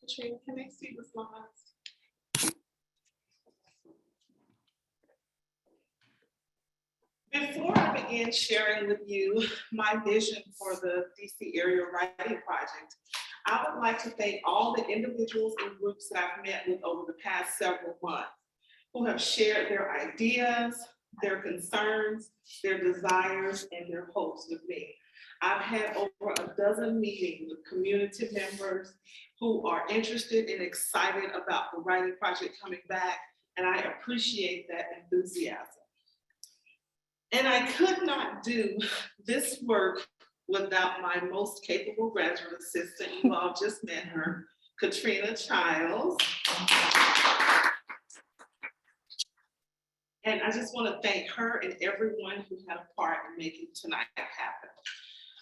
Katrina, can I see the slides? Before I begin sharing with you my vision for the DC Area Writing Project, I would like to thank all the individuals and groups that I've met with over the past several months who have shared their ideas, their concerns, their desires, and their hopes with me. I've had over a dozen meetings with community members who are interested and excited about the writing project coming back, and I appreciate that enthusiasm. And I could not do this work without my most capable graduate assistant. You all just met her, Katrina Childs. And I just want to thank her and everyone who had a part in making tonight happen.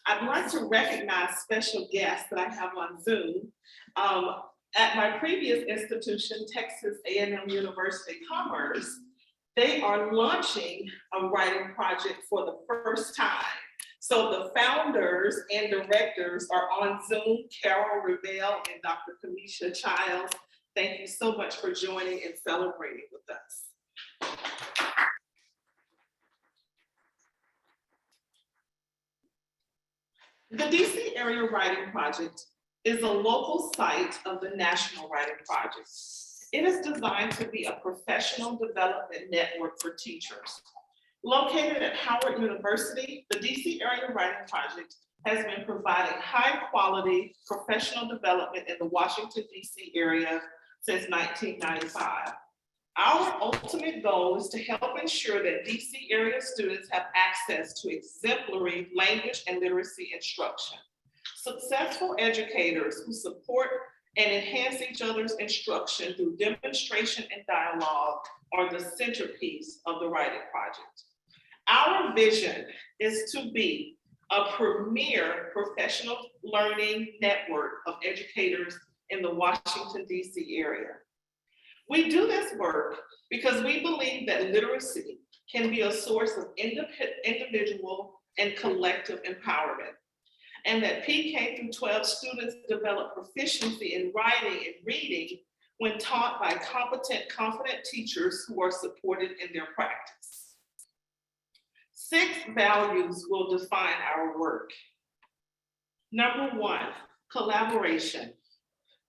I'd like to recognize special guests that I have on Zoom. At my previous institution, Texas A&M University Commerce, they are launching a writing project for the first time. So the founders and directors are on Zoom, Carol Revelle and Dr. Kamisha Childs. Thank you so much for joining and celebrating with us. The DC Area Writing Project is a local site of the National Writing Project. It is designed to be a professional development network for teachers. Located at Howard University, the DC Area Writing Project has been providing high quality professional development in the Washington, DC area since 1995. Our ultimate goal is to help ensure that DC area students have access to exemplary language and literacy instruction. Successful educators who support and enhance each other's instruction through demonstration and dialogue are the centerpiece of the writing project. Our vision is to be a premier professional learning network of educators in the Washington, DC area. We do this work because we believe that literacy can be a source of individual and collective empowerment, and that PK through 12 students develop proficiency in writing and reading when taught by competent, confident teachers who are supported in their practice. 6 values will define our work. Number 1, collaboration.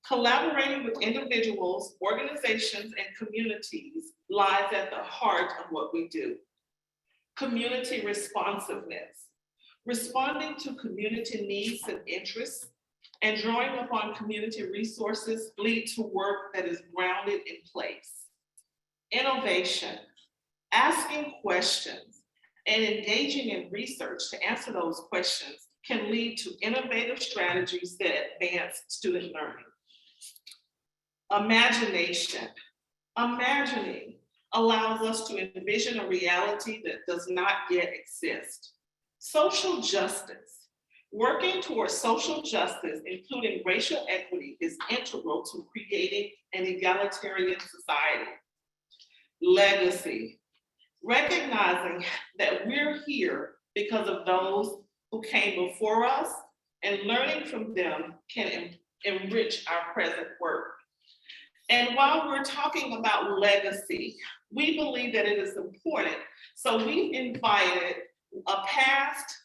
Collaborating with individuals, organizations, and communities lies at the heart of what we do. Community responsiveness. Responding to community needs and interests and drawing upon community resources lead to work that is grounded in place. Innovation. Asking questions and engaging in research to answer those questions can lead to innovative strategies that advance student learning. Imagination. Imagining allows us to envision a reality that does not yet exist. Social justice. Working towards social justice, including racial equity, is integral to creating an egalitarian society. Legacy. Recognizing that we're here because of those who came before us, and learning from them can enrich our present work. And while we're talking about legacy, we believe that it is important. So we've invited a past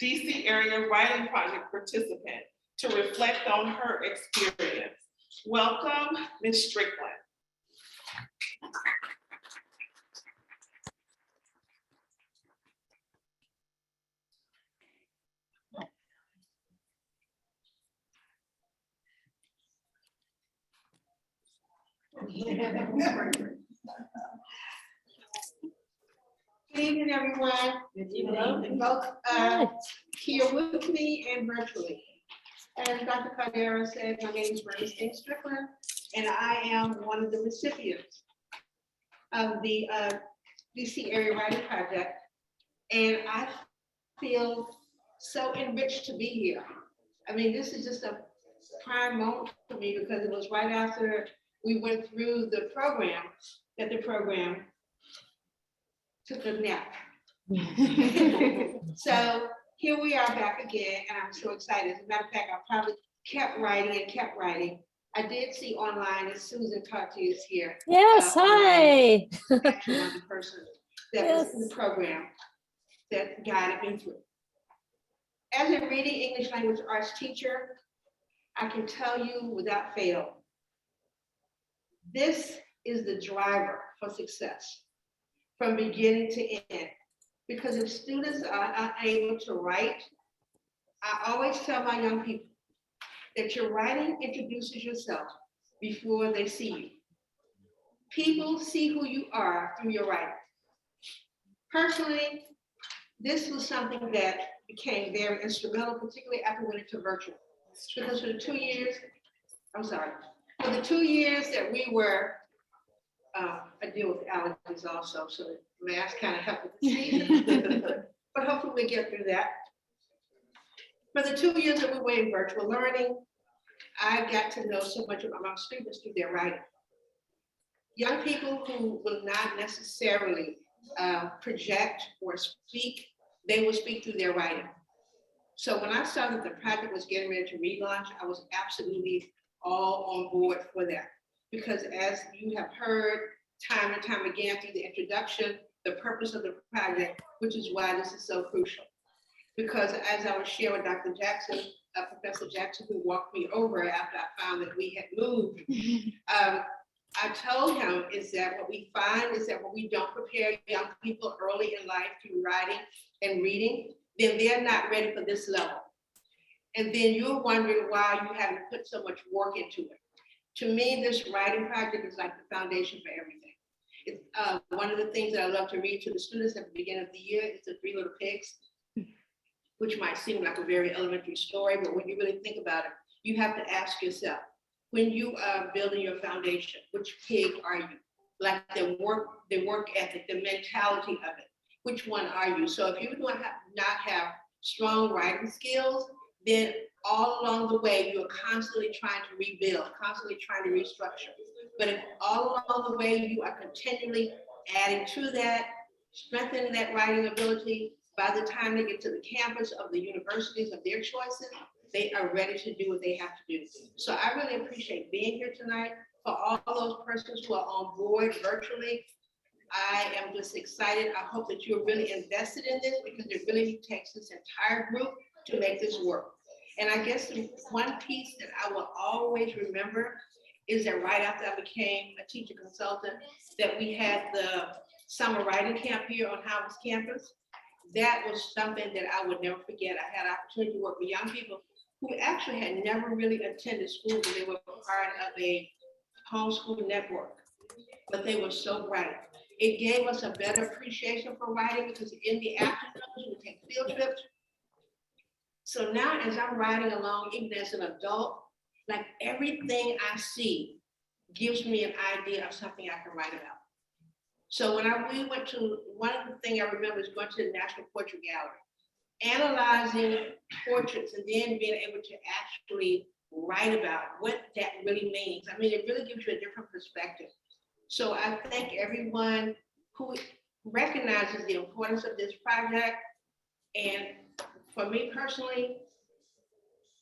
DC Area Writing Project participant to reflect on her experience. Welcome, Ms. Strickland. Good evening, everyone. Good evening. Both here with me and virtually. As Dr. Caldera said, my name is Bernstein Strickland, and I am one of the recipients of the DC Area Writing Project. And I feel so enriched to be here. I mean, this is just a prime moment for me because it was right after we went through the program that the program took a nap. So here we are back again, and I'm so excited. As a matter of fact, I probably kept writing and kept writing I did see online that Susan Cartier is here. Yes, hi. Actually, one of the persons that was in the program that guided me through. As a reading English language arts teacher, I can tell you without fail, this is the driver for success from beginning to end. Because if students are unable to write, I always tell my young people that your writing introduces yourself before they see you. People see who you are through your writing. Personally, this was something that became very instrumental, particularly after we went into virtual. Because for the 2 years, for the 2 years that we were, I deal with allergies also, so the mask kind of helped with the season, but hopefully we get through that. For the 2 years that we were in virtual learning, I got to know so much about my students through their writing. Young people who will not necessarily project or speak, they will speak through their writing. So when I saw that the project was getting ready to relaunch, I was absolutely all on board for that. Because as you have heard time and time again through the introduction, the purpose of the project, which is why this is so crucial. Because as I was sharing with Dr. Jackson, Professor Jackson, who walked me over after I found that we had moved, I told him is that what we find is that when we don't prepare young people early in life through writing and reading, then they're not ready for this level. And then you're wondering why you haven't put so much work into it. To me, this writing project is like the foundation for everything. It's one of the things that I love to read to the students at the beginning of the year is the Three Little Pigs, which might seem like a very elementary story, but when you really think about it, you have to ask yourself, when you are building your foundation, which pig are you? Like the work ethic, the mentality of it, which one are you? So if you do not have strong writing skills, then all along the way, you're constantly trying to rebuild, constantly trying to restructure. But if all along the way, you are continually adding to that, strengthening that writing ability, by the time they get to the campus of the universities of their choices, they are ready to do what they have to do. So I really appreciate being here tonight. For all those persons who are on board virtually, I am just excited. I hope that you're really invested in this because it really takes this entire group to make this work. And I guess the one piece that I will always remember is that right after I became a teacher consultant, that we had the summer writing camp here on Howard's campus. That was something that I would never forget. I had an opportunity to work with young people who actually had never really attended school, but they were part of a homeschool network, but they were so bright. It gave us a better appreciation for writing because in the afternoons, we take field trips. So now as I'm riding along, even as an adult, like everything I see gives me an idea of something I can write about. So when we went to, one of the things I remember is going to the National Portrait Gallery, analyzing portraits and then being able to actually write about what that really means. I mean, it really gives you a different perspective. So I thank everyone who recognizes the importance of this project. And for me personally,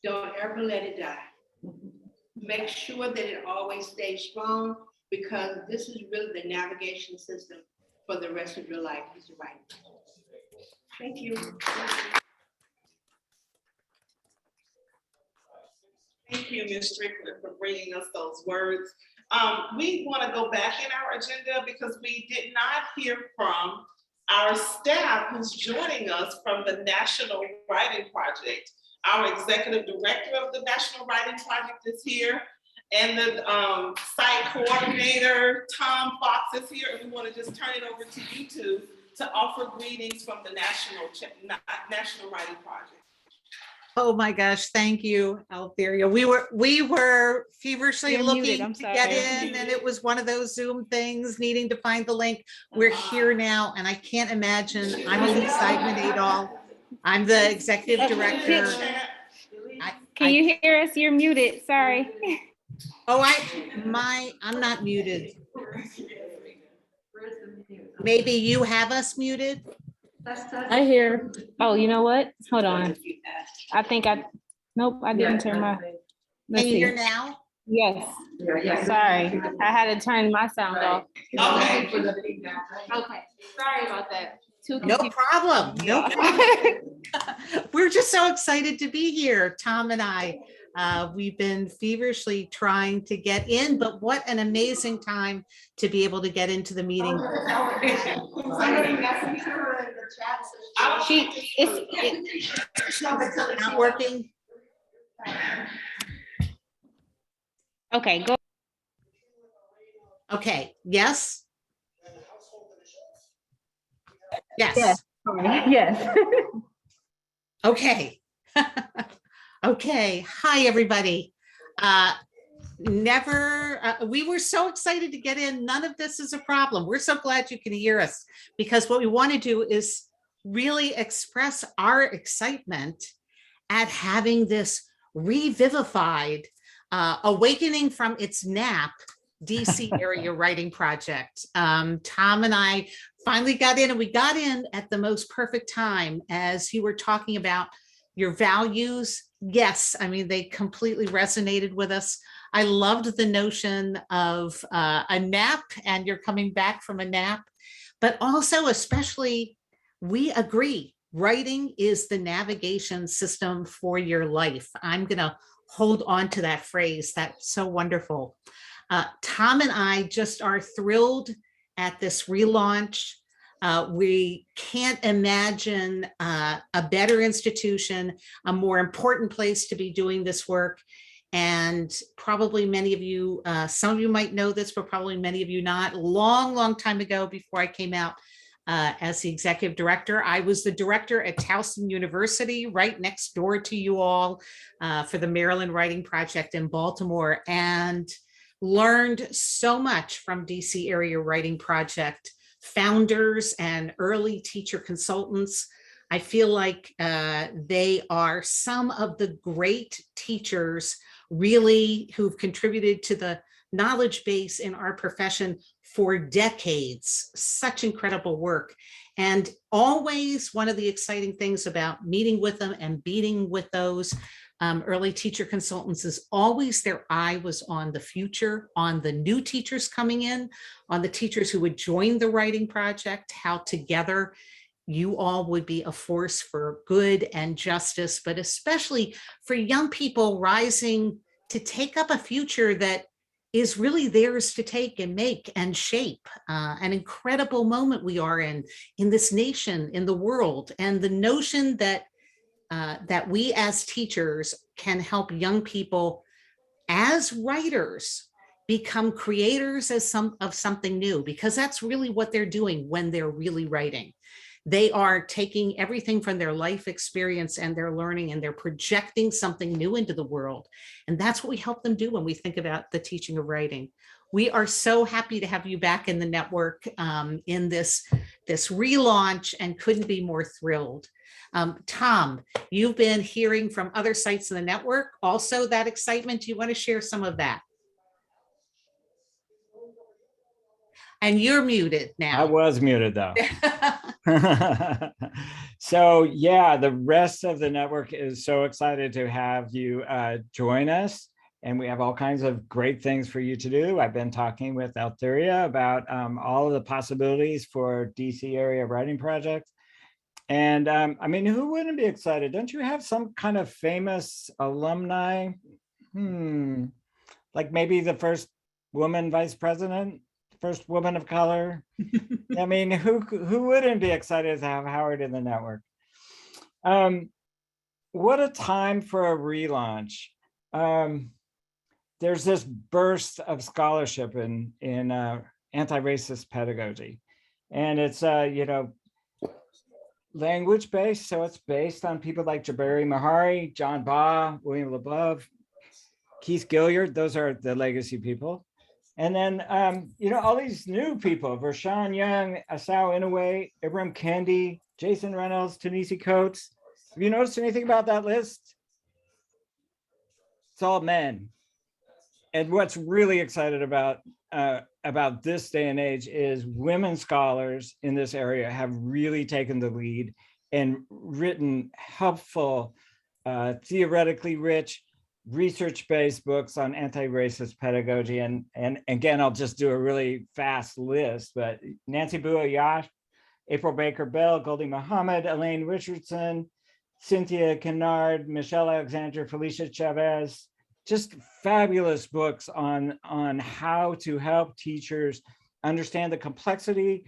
don't ever let it die. Make sure that it always stays strong, because this is really the navigation system for the rest of your life is writing. Thank you. Thank you, Ms. Strickland, for bringing us those words. We want to go back in our agenda because we did not hear from our staff who's joining us from the National Writing Project. Our executive director of the National Writing Project is here, and the site coordinator, Tom Fox, is here, and we want to just turn it over to you two to offer greetings from the National Writing Project. Oh my gosh, thank you, Altheria. We were feverishly You're looking muted, I'm to sorry. get in, and it was one of those Zoom things, needing to find the link. We're here now, and I can't imagine. I'm Elise Seidman-Adol. I'm the executive director. Can you hear us? You're muted, sorry. Oh, I'm not muted. Maybe you have us muted? I hear, oh, you know what? Hold on. I think nope, I didn't turn my, let's Can you hear see. now? Yes, Yes. sorry. I had to turn my sound off. Okay. Okay, sorry about that. Too No confused. problem. No problem. We're just so excited to be here, Tom and I. We've been feverishly trying to get in, but what an amazing time to be able to get into the meeting. Somebody messaged her in the chat. It's Not working. okay, go. Okay, yes? Yes. Yes. Yes. Okay. Okay. Hi, everybody. We were so excited to get in. None of this is a problem. We're so glad you can hear us, because what we want to do is really express our excitement at having this revivified, awakening from its nap DCArea writing project. Tom and I finally got in, and we got in at the most perfect time as you were talking about your values. Yes, I mean, they completely resonated with us. I loved the notion of a nap, and you're coming back from a nap, but also especially, we agree, writing is the navigation system for your life. I'm gonna hold on to that phrase. That's so wonderful. Tom and I just are thrilled at this relaunch. We can't imagine a better institution, a more important place to be doing this work. And probably many of you, some of you might know this, but probably many of you not. Long time ago, before I came out as the executive director, I was the director at Towson University, right next door to you all, for the Maryland Writing Project in Baltimore, and learned so much from DCArea Writing Project founders and early teacher consultants. I feel like they are some of the great teachers really who've contributed to the knowledge base in our profession for decades. Such incredible work. And always one of the exciting things about meeting with them and meeting with those early teacher consultants is always their eye was on the future, on the new teachers coming in, on the teachers who would join the writing project, how together you all would be a force for good and justice, but especially for young people rising to take up a future that is really theirs to take and make and shape. An incredible moment we are in this nation, in the world, and the notion that that we as teachers can help young people as writers become creators of something new, because that's really what they're doing when they're really writing. They are taking everything from their life experience and their learning, and they're projecting something new into the world. And that's what we help them do when we think about the teaching of writing. We are so happy to have you back in the network in this relaunch, and couldn't be more thrilled. Tom, you've been hearing from other sites in the network also that excitement. Do you want to share some of that? And you're muted now. I was muted though. So yeah, the rest of the network is so excited to have you join us. And we have all kinds of great things for you to do. I've been talking with Altheria about all of the possibilities for DCArea writing projects. And I mean, who wouldn't be excited? Don't you have some kind of famous alumni? Like maybe the first woman vice president, first woman of color. I mean, who wouldn't be excited to have Howard in the network? What a time for a relaunch. There's this burst of scholarship in anti-racist pedagogy. And it's, you know, language-based, so it's based on people like Jabari Mahari, John Baugh, William LeBove, Keith Gilliard. Those are the legacy people. And then, you know, all these new people, Vershawn Young, Asao Inoue, Ibram Kendi, Jason Reynolds, Ta-Nehisi Coates. Have you noticed anything about that list? It's all men. And what's really excited about this day and age is women scholars in this area have really taken the lead and written helpful, theoretically rich, research-based books on anti-racist pedagogy. And again, I'll just do a really fast list, but Nancy Bua-Yash, April Baker Bell, Goldie Muhammad, Elaine Richardson, Cynthia Kennard, Michelle Alexander, Felicia Chavez, just fabulous books on how to help teachers understand the complexity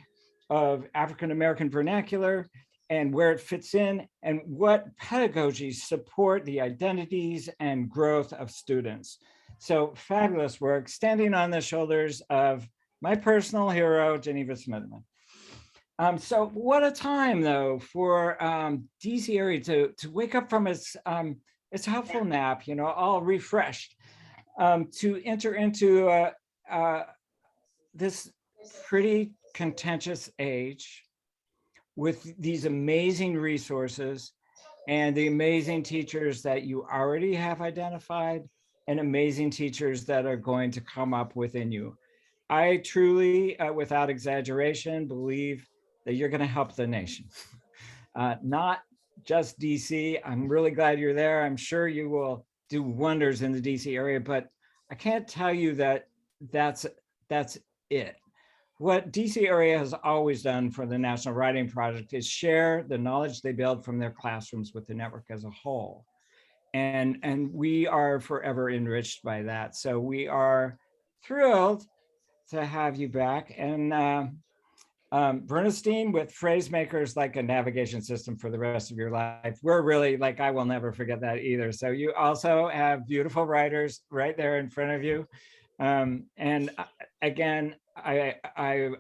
of African-American vernacular and where it fits in, and what pedagogies support the identities and growth of students. So fabulous work, standing on the shoulders of my personal hero, Geneva Smithman. So what a time though for DCArea to wake up from its helpful nap, you know, all refreshed, to enter into this pretty contentious age with these amazing resources and the amazing teachers that you already have identified and amazing teachers that are going to come up within you. I truly, without exaggeration, believe that you're going to help the nation, not just DC. I'm really glad you're there. I'm sure you will do wonders in the DC area, but I can't tell you that that's it. What DCArea has always done for the National Writing Project is share the knowledge they build from their classrooms with the network as a whole. And we are forever enriched by that. So we are thrilled to have you back. And Bernstein with Phrase Makers, like a navigation system for the rest of your life. We're really like, I will never forget that either. So you also have beautiful writers right there in front of you. And again, I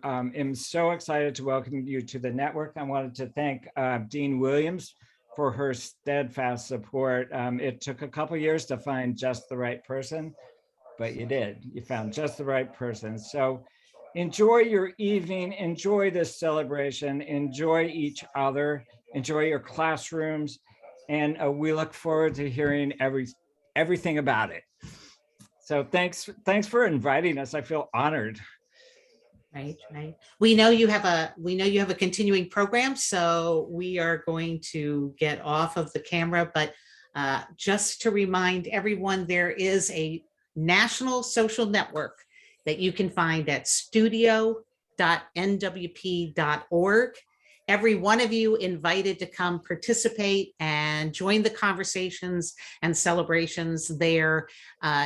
am so excited to welcome you to the network. I wanted to thank Dean Williams for her steadfast support. It took a couple years to find just the right person, but you did. You found just the right person. So enjoy your evening, enjoy this celebration, enjoy each other, enjoy your classrooms, and we look forward to hearing everything about it. So thanks for inviting us. I feel honored. Right. We know you have a continuing program, so we are going to get off of the camera, but just to remind everyone, there is a national social network that you can find at studio.nwp.org. Every one of you invited to come participate and join the conversations and celebrations there.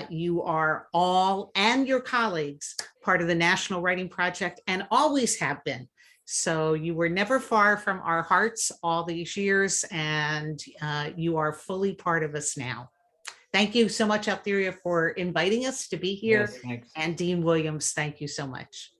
You are all, and your colleagues, part of the National Writing Project and always have been. So you were never far from our hearts all these years, and you are fully part of us now. Thank you so much, Altheria, for inviting us to be here. Yes, thanks. And Dean Williams, thank you so much.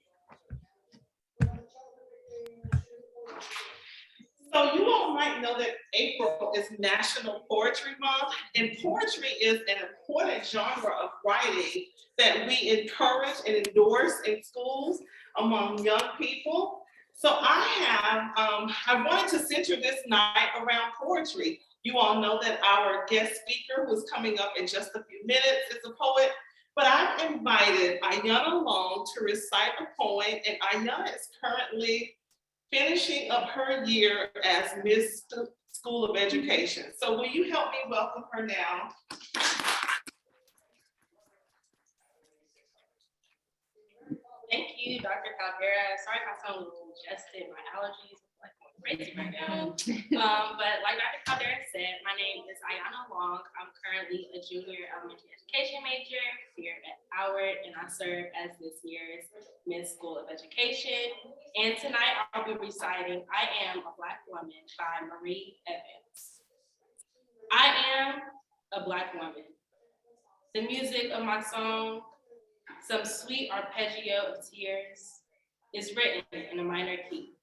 So you all might know that April is National Poetry Month, and poetry is an important genre of writing that we encourage and endorse in schools among young people. So I wanted to center this night around poetry. You all know that our guest speaker, who's coming up in just a few minutes, is a poet, but I've invited Ayanna Long to recite a poem, and Ayanna is currently finishing up her year as Miss School of Education. So will you help me welcome her now? Thank you, Dr. Caldera. Sorry if I sound a little congested, my allergies are like crazy right now. But like Dr. Caldera said, my name is Ayanna Long. I'm currently a junior elementary education major here at Howard, and I serve as this year's Miss School of Education. And tonight I'll be reciting I Am a Black Woman by Marie Evans. I am a Black woman. The music of my song, some sweet arpeggio of tears, is written in a minor key.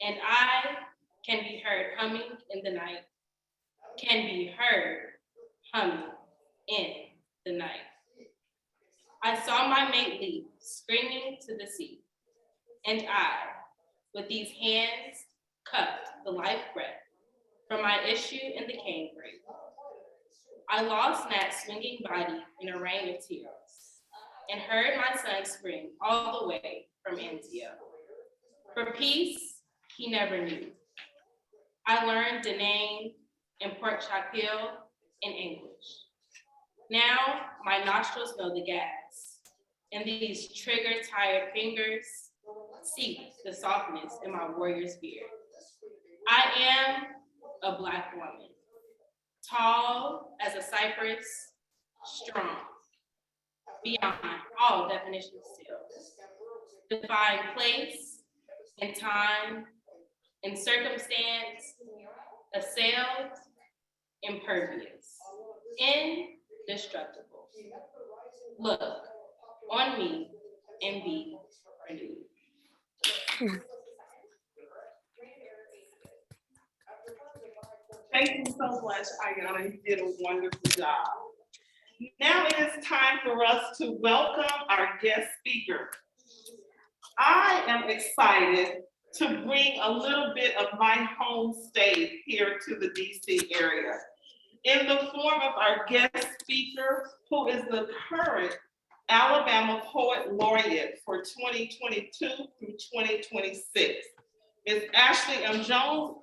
And I can be heard humming in the night, can be heard humming in the night. I saw my mate leap, screaming to the sea. And I, with these hands, cupped the life breath from my issue in the cane break. I lost Nat's swinging body in a rain of tears and heard my son scream all the way from Antioch. For peace, he never knew. I learned Danang and Port Chapel in English. Now my nostrils know the gas, and these trigger tired fingers seek the softness in my warrior spirit. I am a Black woman, tall as a cypress, strong, beyond all definitions still. Define place and time and circumstance, assailed, impervious, indestructible. Look on me and be renewed. Thank you so much, Ayana. You did a wonderful job. Now it is time for us to welcome our guest speaker. I am excited to bring a little bit of my home state here to the DC area in the form of our guest speaker, who is the current Alabama Poet Laureate for 2022 through 2026. Ms. Ashley M. Jones.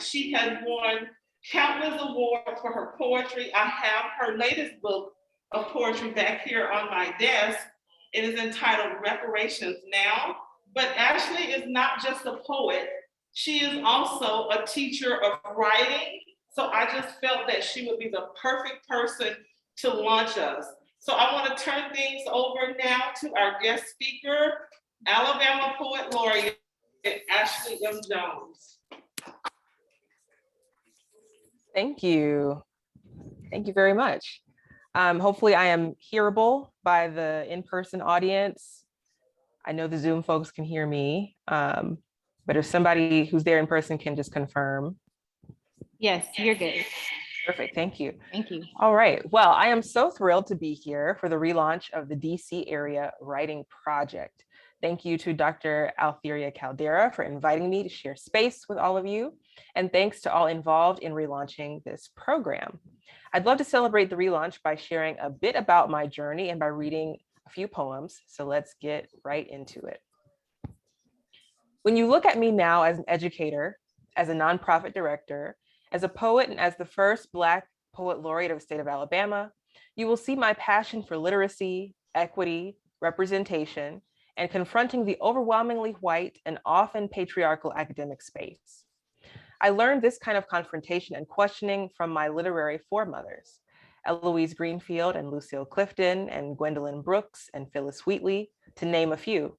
She has won countless awards for her poetry. I have her latest book of poetry back here on my desk. It is entitled Reparations Now. But Ashley is not just a poet, she is also a teacher of writing. So I just felt that she would be the perfect person to launch us. So I want to turn things over now to our guest speaker, Alabama Poet Laureate, Ashley M. Jones. Thank you. Thank you very much. Hopefully I am hearable by the in-person audience. I know the Zoom folks can hear me, but if somebody who's there in person can just confirm. Yes, you're good. Perfect, thank you. Thank you. All right, well, I am so thrilled to be here for the relaunch of the DCArea Writing Project. Thank you to Dr. Altheria Caldera for inviting me to share space with all of you. And thanks to all involved in relaunching this program. I'd love to celebrate the relaunch by sharing a bit about my journey and by reading a few poems. So let's get right into it. When you look at me now as an educator, as a nonprofit director, as a poet, and as the first Black Poet Laureate of the state of Alabama, you will see my passion for literacy, equity, representation, and confronting the overwhelmingly white and often patriarchal academic space. I learned this kind of confrontation and questioning from my literary foremothers, Eloise Greenfield and Lucille Clifton and Gwendolyn Brooks and Phyllis Wheatley, to name a few.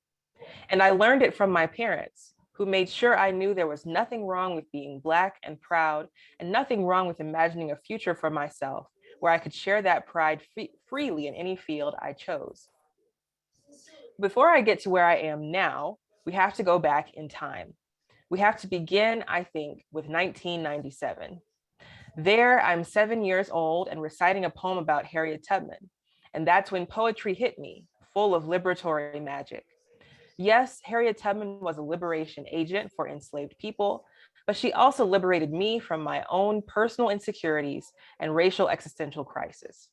And I learned it from my parents, who made sure I knew there was nothing wrong with being Black and proud, and nothing wrong with imagining a future for myself where I could share that pride freely in any field I chose. Before I get to where I am now, we have to go back in time. We have to begin, I think, with 1997. There, I'm 7 years old and reciting a poem about Harriet Tubman. And that's when poetry hit me, full of liberatory magic. Yes, Harriet Tubman was a liberation agent for enslaved people, but she also liberated me from my own personal insecurities and racial existential crisis.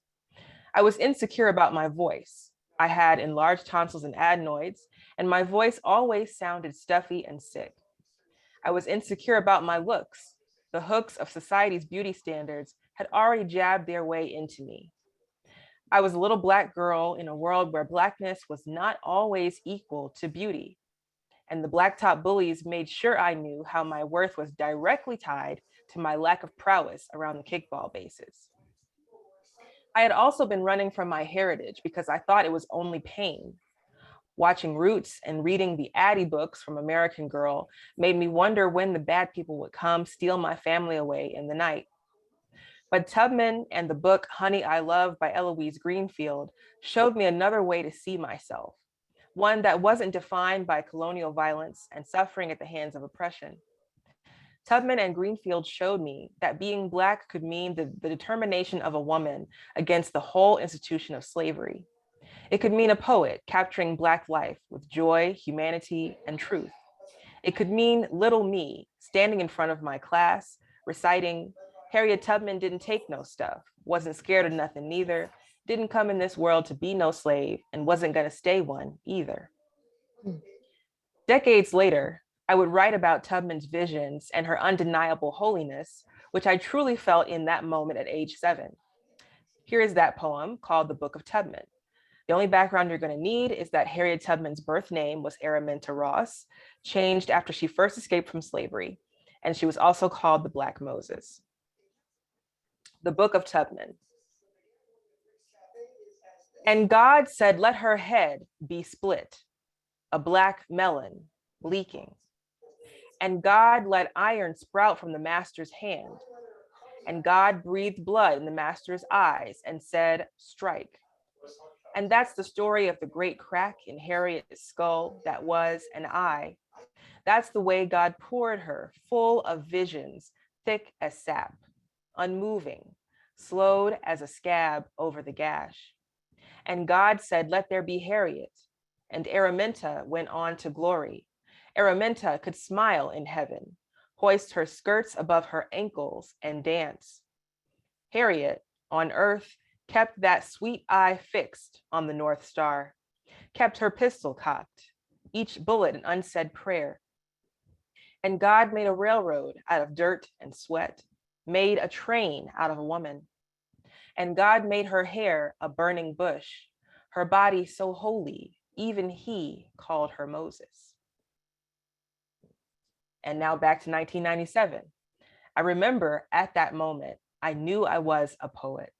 I was insecure about my voice. I had enlarged tonsils and adenoids, and my voice always sounded stuffy and sick. I was insecure about my looks. The hooks of society's beauty standards had already jabbed their way into me. I was a little Black girl in a world where Blackness was not always equal to beauty. And the blacktop bullies made sure I knew how my worth was directly tied to my lack of prowess around the kickball bases. I had also been running from my heritage because I thought it was only pain. Watching Roots and reading the Addie books from American Girl made me wonder when the bad people would come steal my family away in the night. But Tubman and the book Honey, I Love by Eloise Greenfield showed me another way to see myself, one that wasn't defined by colonial violence and suffering at the hands of oppression. Tubman and Greenfield showed me that being Black could mean the determination of a woman against the whole institution of slavery. It could mean a poet capturing Black life with joy, humanity, and truth. It could mean little me standing in front of my class, reciting, Harriet Tubman didn't take no stuff, wasn't scared of nothing neither, didn't come in this world to be no slave, and wasn't gonna stay one either. Decades later, I would write about Tubman's visions and her undeniable holiness, which I truly felt in that moment at age 7. Here is that poem called The Book of Tubman. The only background you're going to need is that Harriet Tubman's birth name was Araminta Ross, changed after she first escaped from slavery, and she was also called the Black Moses. The Book of Tubman. And God said, let her head be split, a black melon leaking. And God let iron sprout from the master's hand. And God breathed blood in the master's eyes and said, strike. And that's the story of the great crack in Harriet's skull that was an eye. That's the way God poured her, full of visions, thick as sap, unmoving, slowed as a scab over the gash. And God said, let there be Harriet. And Araminta went on to glory. Araminta could smile in heaven, hoist her skirts above her ankles and dance. Harriet, on earth, kept that sweet eye fixed on the North Star, kept her pistol cocked, each bullet an unsaid prayer. And God made a railroad out of dirt and sweat, made a train out of a woman. And God made her hair a burning bush, her body so holy, even he called her Moses. And now back to 1997. I remember at that moment, I knew I was a poet.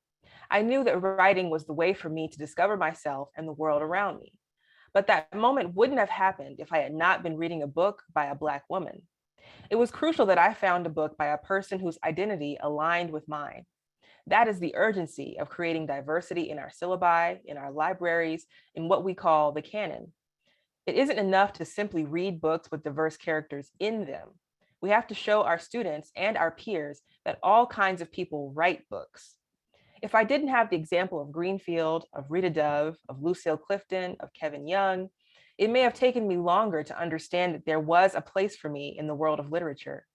I knew that writing was the way for me to discover myself and the world around me. But that moment wouldn't have happened if I had not been reading a book by a Black woman. It was crucial that I found a book by a person whose identity aligned with mine. That is the urgency of creating diversity in our syllabi, in our libraries, in what we call the canon. It isn't enough to simply read books with diverse characters in them. We have to show our students and our peers that all kinds of people write books. If I didn't have the example of Greenfield, of Rita Dove, of Lucille Clifton, of Kevin Young, it may have taken me longer to understand that there was a place for me in the world of literature.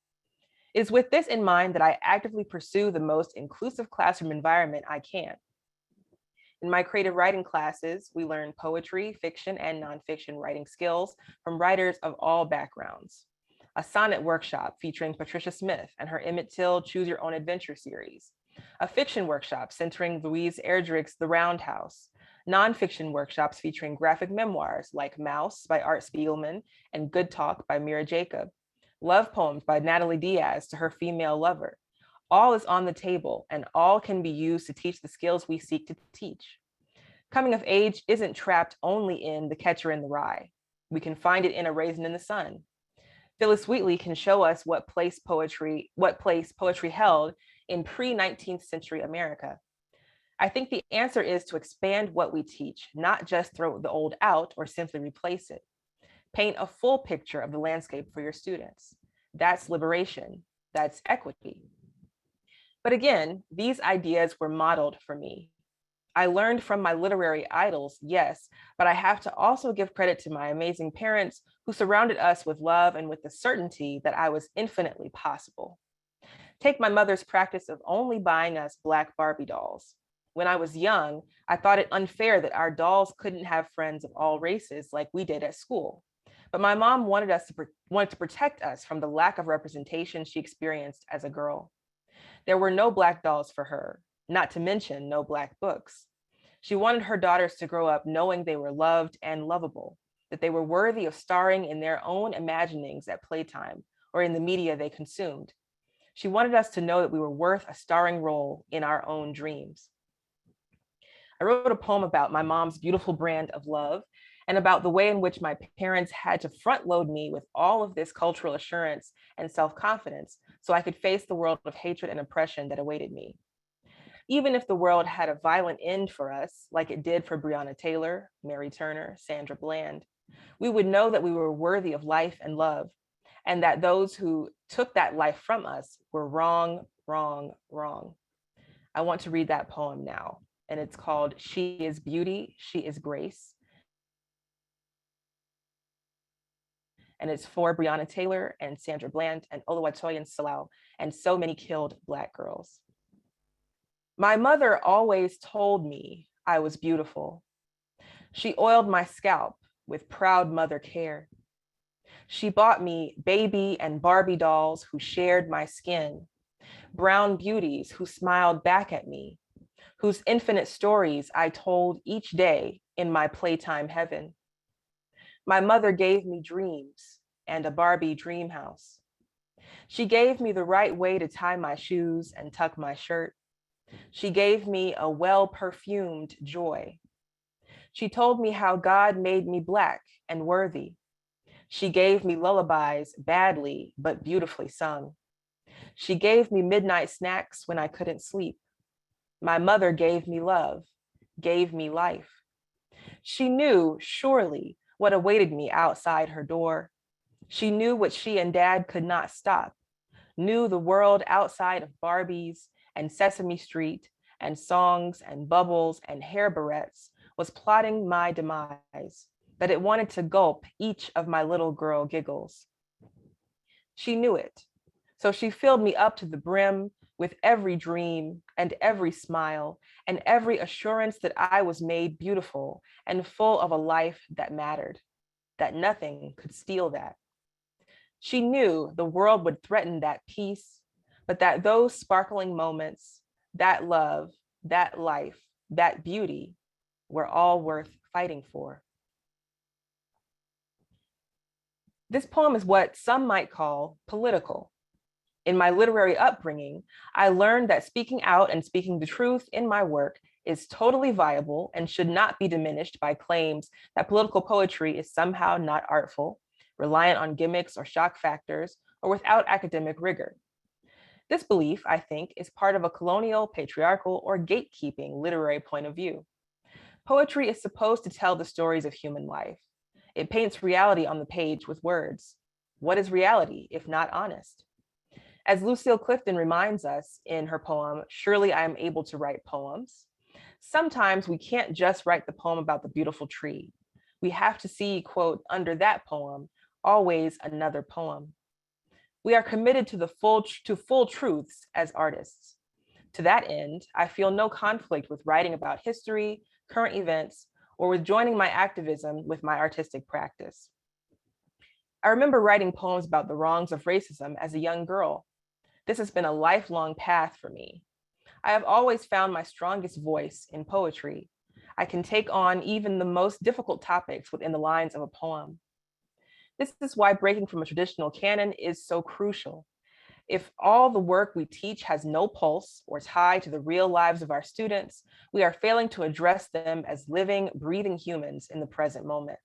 It is with this in mind that I actively pursue the most inclusive classroom environment I can. In my creative writing classes, we learn poetry, fiction, and nonfiction writing skills from writers of all backgrounds. A sonnet workshop featuring Patricia Smith and her Emmett Till Choose Your Own Adventure series. A fiction workshop centering Louise Erdrich's The Roundhouse. Nonfiction workshops featuring graphic memoirs like Mouse by Art Spiegelman and Good Talk by Mira Jacob. Love poems by Natalie Diaz to her female lover. All is on the table and all can be used to teach the skills we seek to teach. Coming of age isn't trapped only in The Catcher in the Rye. We can find it in A Raisin in the Sun. Phyllis Wheatley can show us what place poetry held in pre-19th century America. I think the answer is to expand what we teach, not just throw the old out or simply replace it. Paint a full picture of the landscape for your students. That's liberation, that's equity. But again, these ideas were modeled for me. I learned from my literary idols, yes, but I have to also give credit to my amazing parents who surrounded us with love and with the certainty that I was infinitely possible. Take my mother's practice of only buying us Black Barbie dolls. When I was young, I thought it unfair that our dolls couldn't have friends of all races like we did at school. But my mom wanted to protect us from the lack of representation she experienced as a girl. There were no Black dolls for her, not to mention no Black books. She wanted her daughters to grow up knowing they were loved and lovable, that they were worthy of starring in their own imaginings at playtime or in the media they consumed. She wanted us to know that we were worth a starring role in our own dreams. I wrote a poem about my mom's beautiful brand of love and about the way in which my parents had to front load me with all of this cultural assurance and self-confidence so I could face the world of hatred and oppression that awaited me. Even if the world had a violent end for us, like it did for Breonna Taylor, Mary Turner, Sandra Bland, we would know that we were worthy of life and love, and that those who took that life from us were wrong, wrong, wrong. I want to read that poem now, and it's called She is Beauty, She is Grace. And it's for Breonna Taylor and Sandra Bland and Oluwatoyin Salau and so many killed Black girls. My mother always told me I was beautiful. She oiled my scalp with proud mother care. She bought me baby and Barbie dolls who shared my skin, brown beauties who smiled back at me, whose infinite stories I told each day in my playtime heaven. My mother gave me dreams and a Barbie dream house. She gave me the right way to tie my shoes and tuck my shirt. She gave me a well-perfumed joy. She told me how God made me Black and worthy. She gave me lullabies badly but beautifully sung. She gave me midnight snacks when I couldn't sleep. My mother gave me love, gave me life. She knew, surely, what awaited me outside her door. She knew what she and Dad could not stop, knew the world outside of Barbies and Sesame Street and songs and bubbles and hair barrettes was plotting my demise, that it wanted to gulp each of my little girl giggles. She knew it, so she filled me up to the brim with every dream and every smile and every assurance that I was made beautiful and full of a life that mattered, that nothing could steal that. She knew the world would threaten that peace, but that those sparkling moments, that love, that life, that beauty were all worth fighting for. This poem is what some might call political. In my literary upbringing, I learned that speaking out and speaking the truth in my work is totally viable and should not be diminished by claims that political poetry is somehow not artful, reliant on gimmicks or shock factors, or without academic rigor. This belief, I think, is part of a colonial, patriarchal, or gatekeeping literary point of view. Poetry is supposed to tell the stories of human life. It paints reality on the page with words. What is reality if not honest? As Lucille Clifton reminds us in her poem, Surely I Am Able to Write Poems, sometimes we can't just write the poem about the beautiful tree. We have to see, quote, under that poem, always another poem. We are committed to full truths as artists. To that end, I feel no conflict with writing about history, current events, or with joining my activism with my artistic practice. I remember writing poems about the wrongs of racism as a young girl. This has been a lifelong path for me. I have always found my strongest voice in poetry. I can take on even the most difficult topics within the lines of a poem. This is why breaking from a traditional canon is so crucial. If all the work we teach has no pulse or tie to the real lives of our students, we are failing to address them as living, breathing humans in the present moment.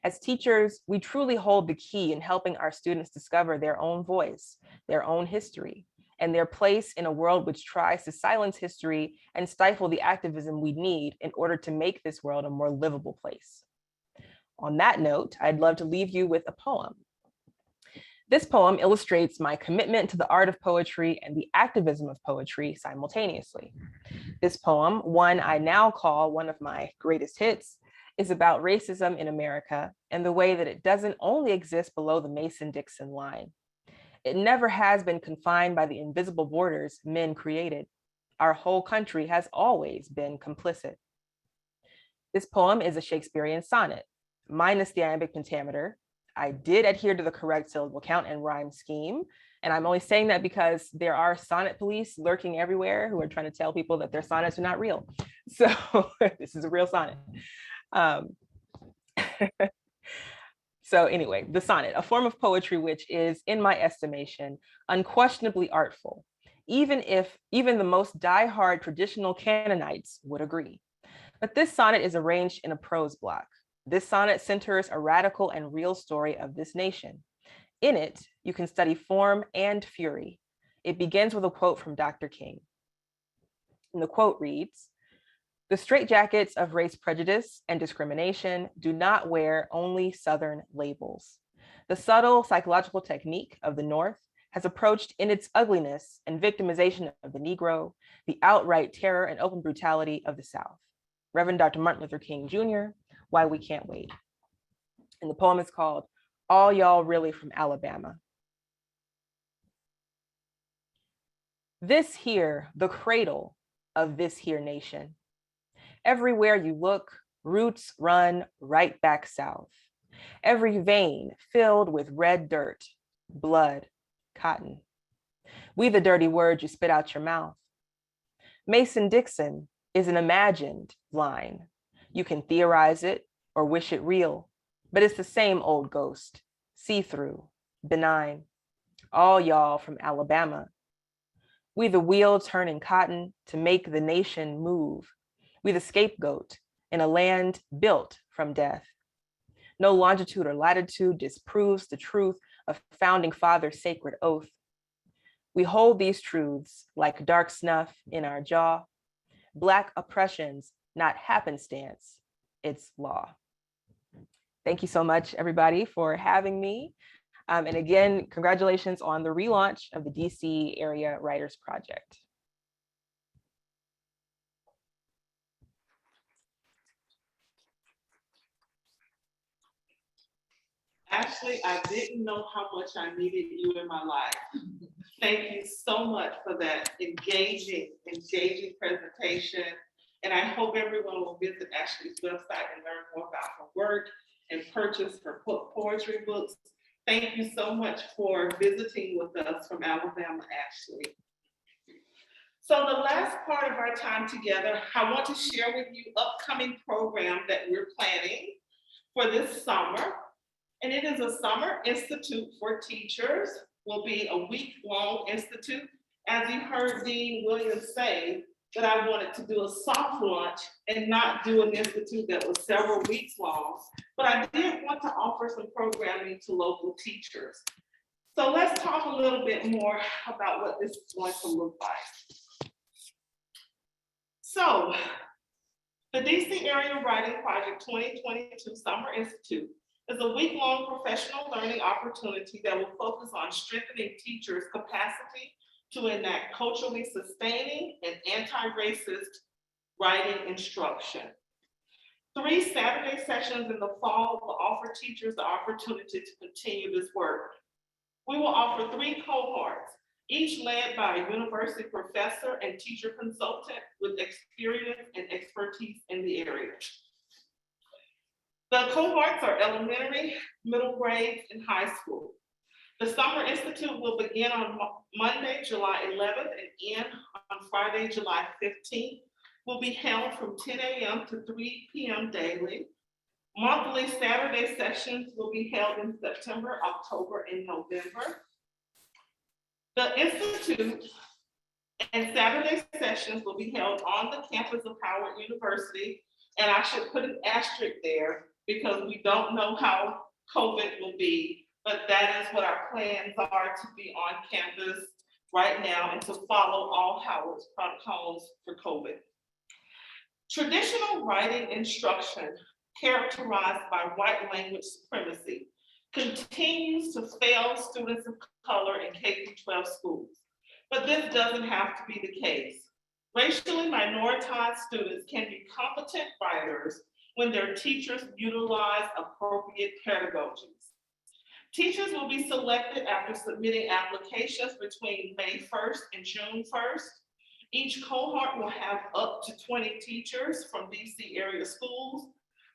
As teachers, we truly hold the key in helping our students discover their own voice, their own history, and their place in a world which tries to silence history and stifle the activism we need in order to make this world a more livable place. On that note, I'd love to leave you with a poem. This poem illustrates my commitment to the art of poetry and the activism of poetry simultaneously. This poem, one I now call one of my greatest hits, is about racism in America and the way that it doesn't only exist below the Mason-Dixon line. It never has been confined by the invisible borders men created. Our whole country has always been complicit. This poem is a Shakespearean sonnet, minus the iambic pentameter. I did adhere to the correct syllable count and rhyme scheme. And I'm only saying that because there are sonnet police lurking everywhere who are trying to tell people that their sonnets are not real. So this is a real sonnet. So anyway, the sonnet, a form of poetry which is, in my estimation, unquestionably artful, even the most diehard traditional canonites would agree. But this sonnet is arranged in a prose block. This sonnet centers a radical and real story of this nation. In it, you can study form and fury. It begins with a quote from Dr. King. And the quote reads, "The straitjackets of race prejudice and discrimination do not wear only Southern labels. The subtle psychological technique of the North has approached in its ugliness and victimization of the Negro, the outright terror and open brutality of the South." Reverend Dr. Martin Luther King Jr., Why We Can't Wait. And the poem is called All Y'all Really from Alabama. This here, the cradle of this here nation. Everywhere you look, roots run right back south. Every vein filled with red dirt, blood, cotton. We the dirty words you spit out your mouth. Mason-Dixon, is an imagined line. You can theorize it or wish it real, but it's the same old ghost, see-through, benign. All y'all from Alabama. We the wheel turning cotton to make the nation move. We the scapegoat in a land built from death. No longitude or latitude disproves the truth of founding fathers' sacred oath. We hold these truths like dark snuff in our jaw. Black oppression's not happenstance, it's law. Thank you so much, everybody, for having me. And again, congratulations on the relaunch of the DC Area Writers Project. Ashley, I didn't know how much I needed you in my life. Thank you so much for that engaging presentation. And I hope everyone will visit Ashley's website and learn more about her work and purchase her poetry books. Thank you so much for visiting with us from Alabama, Ashley. So the last part of our time together, I want to share with you upcoming program that we're planning for this summer. And it is a summer institute for teachers. Will be a week-long institute. As you heard Dean Williams say, that I wanted to do a soft launch and not do an institute that was several weeks long. But I did want to offer some programming to local teachers. So let's talk a little bit more about what this is going to look like. So the DC Area Writing Project 2022 Summer Institute is a week-long professional learning opportunity that will focus on strengthening teachers' capacity to enact culturally sustaining and anti-racist writing instruction. 3 Saturday sessions in the fall will offer teachers the opportunity to continue this work. We will offer 3 cohorts, each led by a university professor and teacher consultant with experience and expertise in the area. The cohorts are elementary, middle grades, and high school. The Summer Institute will begin on Monday, July 11th and end on Friday, July 15th. Will be held from 10 a.m. to 3 p.m. daily. Monthly Saturday sessions will be held in September, October, and November. The Institute and Saturday sessions will be held on the campus of Howard University. And I should put an asterisk there because we don't know how COVID will be, but that is what our plans are, to be on campus right now and to follow all Howard's protocols for COVID. Traditional writing instruction characterized by white language supremacy continues to fail students of color in K-12 schools, but this doesn't have to be the case. Racially minoritized students can be competent writers when their teachers utilize appropriate pedagogies. Teachers will be selected after submitting applications between May 1st and June 1st. Each cohort will have up to 20 teachers from DC area schools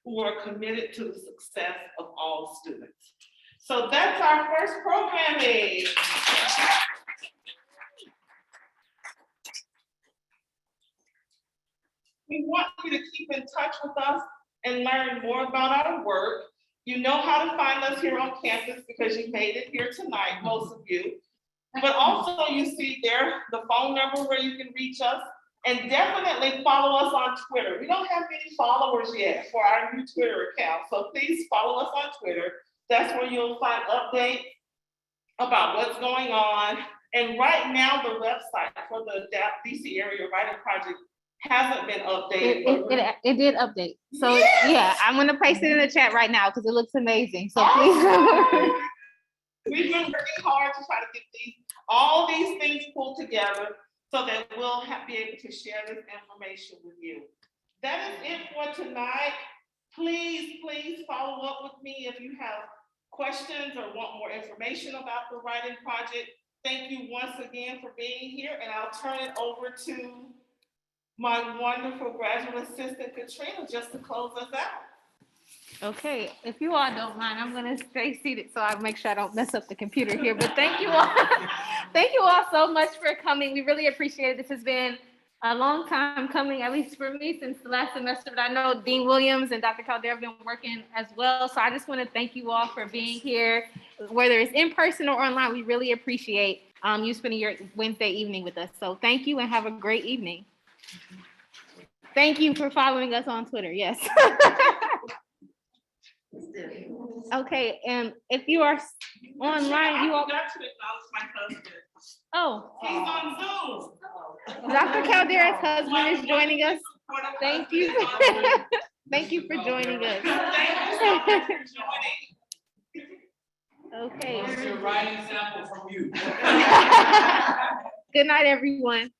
who are committed to the success of all students. So that's our first programming. We want you to keep in touch with us and learn more about our work. You know how to find us here on campus because you made it here tonight, most of you. But also you see there the phone number where you can reach us, and definitely follow us on Twitter. We don't have many followers yet for our new Twitter account, so please follow us on Twitter. That's where you'll find updates about what's going on. And right now the website for the DC Area Writing Project hasn't been updated. It did update. So yes! Yeah, I'm gonna paste it in the chat right now because it looks amazing. So please. We've been working hard to try to get all these things pulled together so that we'll be able to share this information with you. That is it for tonight. Please follow up with me if you have questions or want more information about the writing project. Thank you once again for being here, and I'll turn it over to my wonderful graduate assistant, Katrina, just to close us out. Okay, if you all don't mind, I'm gonna stay seated so I make sure I don't mess up the computer here. But thank you all, thank you all so much for coming. We really appreciate it. This has been a long time coming, at least for me, since the last semester. But I know Dean Williams and Dr. Caldera have been working as well. So I just want to thank you all for being here, whether it's in person or online. We really appreciate you spending your Wednesday evening with us. So thank you and have a great evening. Thank you for following us on Twitter. Yes. Okay, and if you are online, you all. I forgot to acknowledge my husband. Oh, He's on Zoom. Dr. Caldera's husband is joining us. Thank you. Thank you for joining us. Thank you so much for joining. Okay. What's your writing sample from you? Good night, everyone.